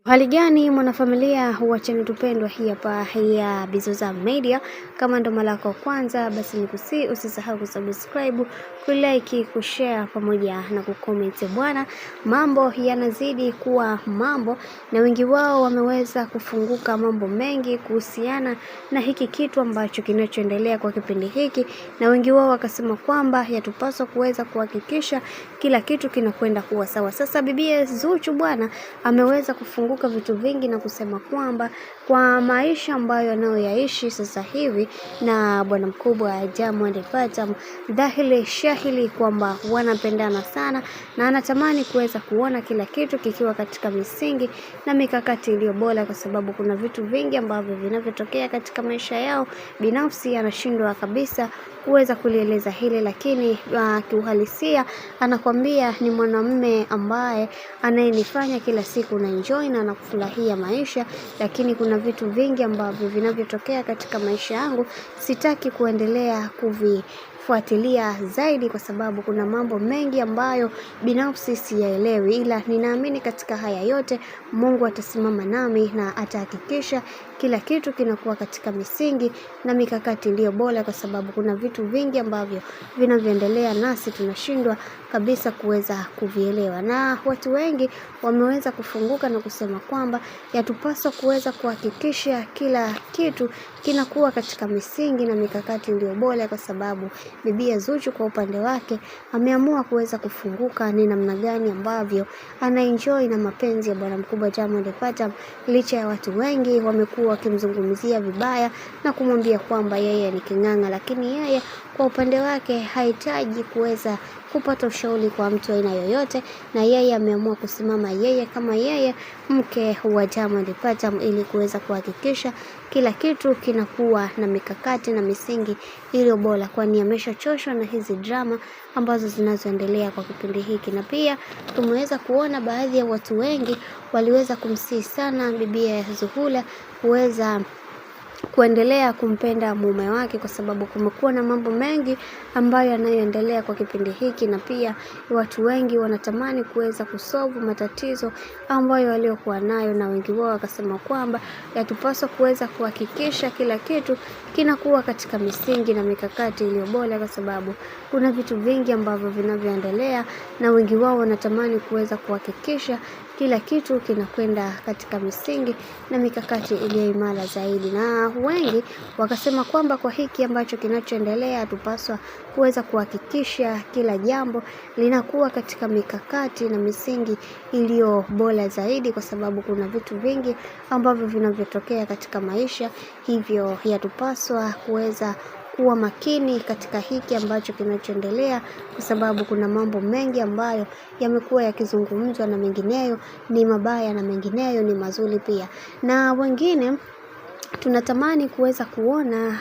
Hali gani mwanafamilia wa channel tupendwa hii hapa ya Bizoza Media. Kama ndo mara yako kwanza, basi nikusihi usisahau kusubscribe, kulike, kushare pamoja na kucomment. Bwana, mambo yanazidi kuwa mambo na wengi wao wameweza kufunguka mambo mengi kuhusiana na hiki kitu ambacho kinachoendelea kwa kipindi hiki, na wengi wao wakasema kwamba yatupaswa kuweza kuhakikisha kila kitu kinakwenda kuwa sawa. Sasa bibi Zuchu bwana ameweza kufunguka vitu vingi na kusema kwamba kwa maisha ambayo anayoyaishi sasa hivi na bwana mkubwa Diamond Platnumz, dhahiri shahiri kwamba wanapendana sana na anatamani kuweza kuona kila kitu kikiwa katika misingi na mikakati iliyo bora, kwa sababu kuna vitu vingi ambavyo vinavyotokea katika maisha yao binafsi anashindwa kabisa kuweza kulieleza hili, lakini kiuhalisia anakwambia ni mwanamume ambaye anayenifanya kila siku na enjoy na nakufurahia maisha, lakini kuna vitu vingi ambavyo vinavyotokea katika maisha yangu sitaki kuendelea kuvifuatilia zaidi, kwa sababu kuna mambo mengi ambayo binafsi siyaelewi, ila ninaamini katika haya yote Mungu atasimama nami na atahakikisha kila kitu kinakuwa katika misingi na mikakati iliyo bora, kwa sababu kuna vitu vingi ambavyo vinavyoendelea nasi tunashindwa kabisa kuweza kuvielewa, na watu wengi wameweza kufunguka na kusema kwamba yatupaswa kuweza kuhakikisha kila kitu kinakuwa katika misingi na mikakati iliyo bora, kwa sababu bibi Zuchu kwa upande wake ameamua kuweza kufunguka ni namna gani ambavyo anaenjoy na mapenzi ya bwana mkubwa Diamond Platnumz, licha ya watu wengi wamekuwa wakimzungumzia vibaya na kumwambia kwamba yeye ni king'ang'a, lakini yeye kwa upande wake hahitaji kuweza kupata ushauri kwa mtu aina yoyote, na yeye ameamua kusimama yeye kama yeye mke wa Diamond Platnumz ili kuweza kuhakikisha kila kitu kinakuwa na mikakati na misingi iliyo bora, kwani ameshachoshwa na hizi drama ambazo zinazoendelea kwa kipindi hiki. Na pia tumeweza kuona baadhi ya watu wengi waliweza kumsihi sana bibi Zuhura kuweza kuendelea kumpenda mume wake, kwa sababu kumekuwa na mambo mengi ambayo yanayoendelea kwa kipindi hiki, na pia watu wengi wanatamani kuweza kusolve matatizo ambayo waliokuwa nayo, na wengi wao wakasema kwamba yatupaswa kuweza kuhakikisha kila kitu kinakuwa katika misingi na mikakati iliyo bora, kwa sababu kuna vitu vingi ambavyo vinavyoendelea, na wengi wao wanatamani kuweza kuhakikisha kila kitu kinakwenda katika misingi na mikakati iliyo imara zaidi, na wengi wakasema kwamba kwa hiki ambacho kinachoendelea tupaswa kuweza kuhakikisha kila jambo linakuwa katika mikakati na misingi iliyo bora zaidi, kwa sababu kuna vitu vingi ambavyo vinavyotokea katika maisha, hivyo yatupaswa kuweza kuwa makini katika hiki ambacho kinachoendelea, kwa sababu kuna mambo mengi ambayo yamekuwa yakizungumzwa, na mengineyo ni mabaya na mengineyo ni mazuri pia, na wengine tunatamani kuweza kuona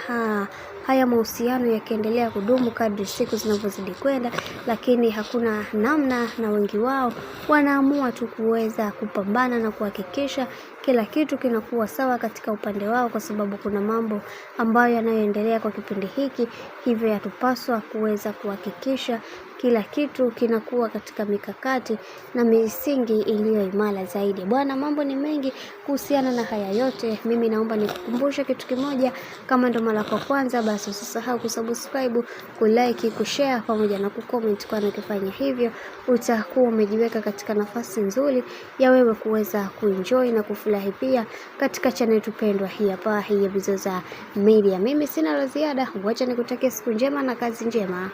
haya mahusiano yakiendelea kudumu kadri siku zinavyozidi kwenda, lakini hakuna namna, na wengi wao wanaamua tu kuweza kupambana na kuhakikisha kila kitu kinakuwa sawa katika upande wao, kwa sababu kuna mambo ambayo yanayoendelea kwa kipindi hiki, hivyo yatupaswa kuweza kuhakikisha kila kitu kinakuwa katika mikakati na misingi iliyo imara zaidi. Bwana, mambo ni mengi kuhusiana na haya yote. Mimi naomba nikukumbushe kitu kimoja, kama ndo mara kwa kwanza, basi usisahau kusubscribe, kulike, kushare pamoja na kucomment, kwani ukifanya hivyo utakuwa umejiweka katika nafasi nzuri ya wewe kuweza kuenjoy na kufurahi pia katika channel tupendwa hii hapa ya Bizoza Media. Mimi sina la ziada, wacha nikutakia siku njema na kazi njema.